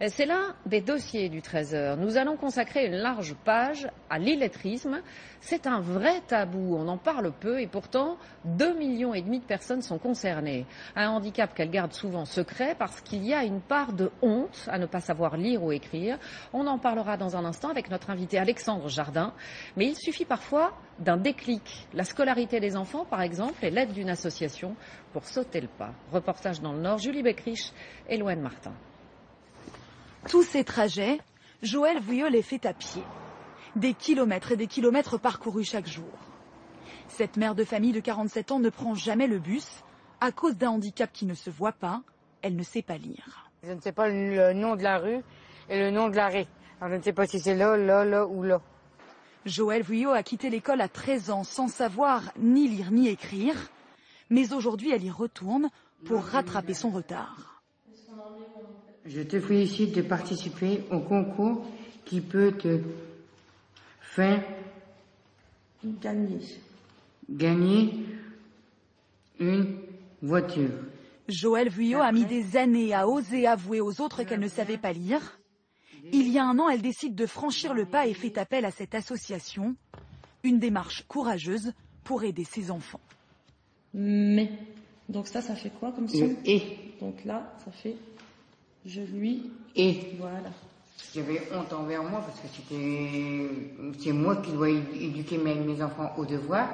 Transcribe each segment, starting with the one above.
C'est l'un des dossiers du Trésor. Nous allons consacrer une large page à l'illettrisme. C'est un vrai tabou, on en parle peu et pourtant 2,5 millions de personnes sont concernées. Un handicap qu'elles gardent souvent secret parce qu'il y a une part de honte à ne pas savoir lire ou écrire. On en parlera dans un instant avec notre invité Alexandre Jardin. Mais il suffit parfois d'un déclic. La scolarité des enfants, par exemple, et l'aide d'une association pour sauter le pas. Reportage dans le Nord, Julie Beckrich et Loane Martin. Tous ces trajets, Joëlle Vuillot les fait à pied. Des kilomètres et des kilomètres parcourus chaque jour. Cette mère de famille de 47 ans ne prend jamais le bus. À cause d'un handicap qui ne se voit pas, elle ne sait pas lire. Je ne sais pas le nom de la rue et le nom de l'arrêt. Alors je ne sais pas si c'est là, là, là ou là. Joëlle Vuillot a quitté l'école à 13 ans sans savoir ni lire ni écrire. Mais aujourd'hui, elle y retourne pour rattraper son retard. Je te félicite de participer au concours qui peut te faire gagner une voiture. Joëlle Vuillot a mis des années à oser avouer aux autres qu'elle ne savait pas lire. Il y a un an, elle décide de franchir le pas et fait appel à cette association. Une démarche courageuse pour aider ses enfants. Mais, donc ça fait quoi comme son? Et. Donc là, ça fait... Je lui... Et. Voilà. J'avais honte envers moi parce que c'est moi qui dois éduquer mes enfants au devoir,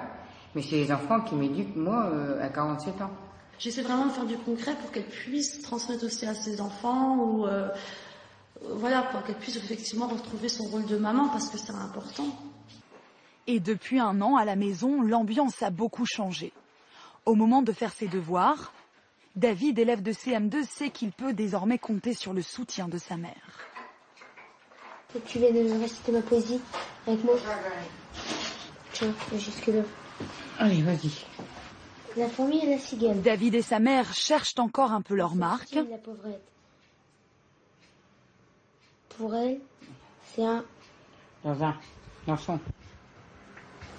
mais c'est les enfants qui m'éduquent, moi, à 47 ans. J'essaie vraiment de faire du concret pour qu'elle puisse transmettre aussi à ses enfants ou... voilà, quoi, qu'elle puisse effectivement retrouver son rôle de maman parce que c'est important. Et depuis un an, à la maison, l'ambiance a beaucoup changé. Au moment de faire ses devoirs, David, élève de CM2, sait qu'il peut désormais compter sur le soutien de sa mère. Faut que tu viennes réciter ma poésie avec moi. Tiens, jusque-là. Allez, vas-y. La fourmi et la cigale. David et sa mère cherchent encore un peu leur marque. La pauvrette. Pour elle, c'est un... L'enfant.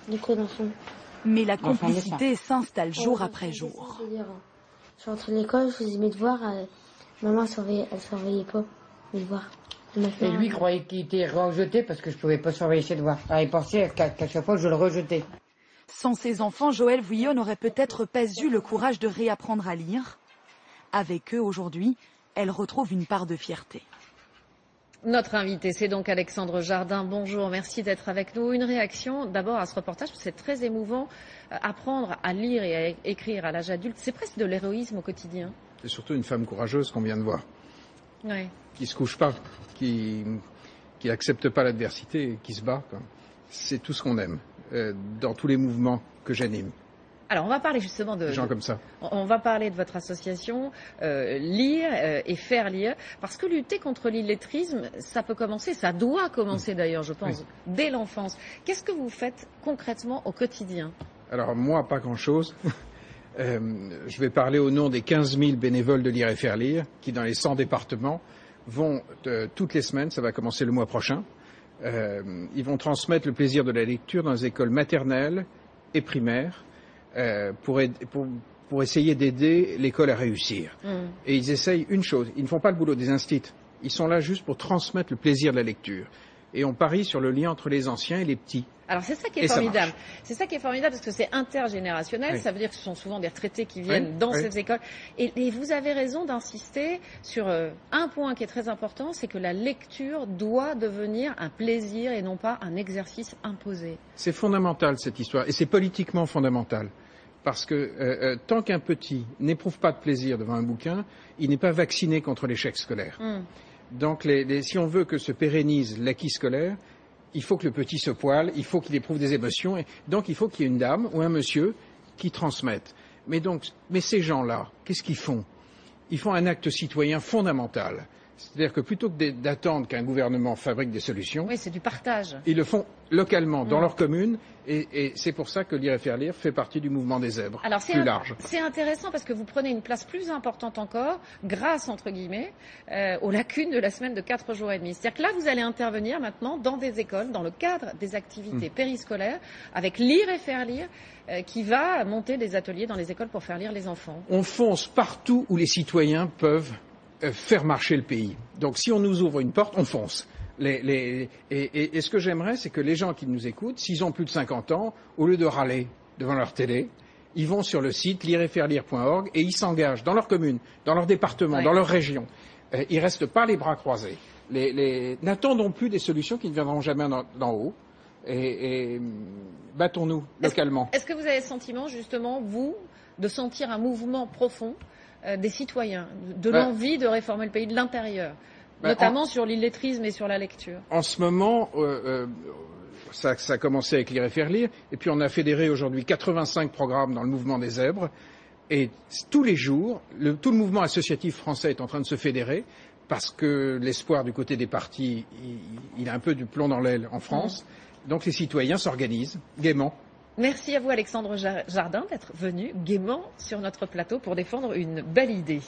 De quoi d'enfant? Mais la complicité s'installe jour après jour. Je suis rentrée de l'école, je faisais mes devoirs. Maman, elle surveillait pas mes devoirs. Et lui croyait qu'il était rejeté parce que je pouvais pas surveiller ses devoirs. Alors il pensait qu'à chaque fois je le rejetais. Sans ses enfants, Joëlle Vuillot n'aurait peut-être pas eu le courage de réapprendre à lire. Avec eux aujourd'hui, elle retrouve une part de fierté. Notre invité, c'est donc Alexandre Jardin. Bonjour, merci d'être avec nous. Une réaction d'abord à ce reportage, c'est très émouvant. Apprendre à lire et à écrire à l'âge adulte, c'est presque de l'héroïsme au quotidien. C'est surtout une femme courageuse qu'on vient de voir. Oui. Qui se couche pas, qui n'accepte pas l'adversité, qui se bat. C'est tout ce qu'on aime dans tous les mouvements que j'anime. Alors, on va parler justement de... Des gens comme ça. On va parler de votre association, Lire et faire lire, parce que lutter contre l'illettrisme, ça peut commencer, ça doit commencer d'ailleurs, je pense, dès l'enfance. Qu'est-ce que vous faites concrètement au quotidien? Alors, moi, pas grand-chose. Je vais parler au nom des 15 000 bénévoles de Lire et faire lire, qui dans les 100 départements vont toutes les semaines, ça va commencer le mois prochain, ils vont transmettre le plaisir de la lecture dans les écoles maternelles et primaires, pour essayer d'aider l'école à réussir. Et ils essayent une chose, ils ne font pas le boulot des instituts, ils sont là juste pour transmettre le plaisir de la lecture. Et on parie sur le lien entre les anciens et les petits. Alors c'est ça qui est formidable. C'est ça qui est formidable parce que c'est intergénérationnel. Oui. Ça veut dire que ce sont souvent des retraités qui viennent dans ces écoles. Et vous avez raison d'insister sur un point qui est très important, c'est que la lecture doit devenir un plaisir et non pas un exercice imposé. C'est fondamental cette histoire et c'est politiquement fondamental. Parce que tant qu'un petit n'éprouve pas de plaisir devant un bouquin, il n'est pas vacciné contre l'échec scolaire. Donc si on veut que se pérennise l'acquis scolaire, il faut que le petit se poile, il faut qu'il éprouve des émotions, et donc il faut qu'il y ait une dame ou un monsieur qui transmette. Mais ces gens-là, qu'est-ce qu'ils font? Ils font un acte citoyen fondamental. C'est-à-dire que plutôt que d'attendre qu'un gouvernement fabrique des solutions... Oui, c'est du partage. Ils le font localement, dans leur commune, et c'est pour ça que Lire et faire lire fait partie du mouvement des zèbres, plus large. C'est intéressant parce que vous prenez une place plus importante encore, grâce, entre guillemets, aux lacunes de la semaine de 4 jours et demi. C'est-à-dire que là, vous allez intervenir maintenant dans des écoles, dans le cadre des activités périscolaires, avec Lire et faire lire, qui va monter des ateliers dans les écoles pour faire lire les enfants. On fonce partout où les citoyens peuvent faire marcher le pays. Donc si on nous ouvre une porte, on fonce. Et ce que j'aimerais, c'est que les gens qui nous écoutent, s'ils ont plus de 50 ans, au lieu de râler devant leur télé, ils vont sur le site lireetfairelire.org et ils s'engagent dans leur commune, dans leur département, dans leur région. Ils restent pas les bras croisés. N'attendons plus des solutions qui ne viendront jamais d'en haut. Et battons-nous localement. Est-ce que vous avez le sentiment, justement, vous, de sentir un mouvement profond des citoyens, de l'envie de réformer le pays de l'intérieur, notamment sur l'illettrisme et sur la lecture? En ce moment, ça a commencé avec Lire et faire lire, et puis on a fédéré aujourd'hui 85 programmes dans le mouvement des zèbres, et tous les jours, tout le mouvement associatif français est en train de se fédérer, parce que l'espoir du côté des partis, il a un peu du plomb dans l'aile en France. Donc les citoyens s'organisent gaiement. Merci à vous, Alexandre Jardin, d'être venu gaiement sur notre plateau pour défendre une belle idée.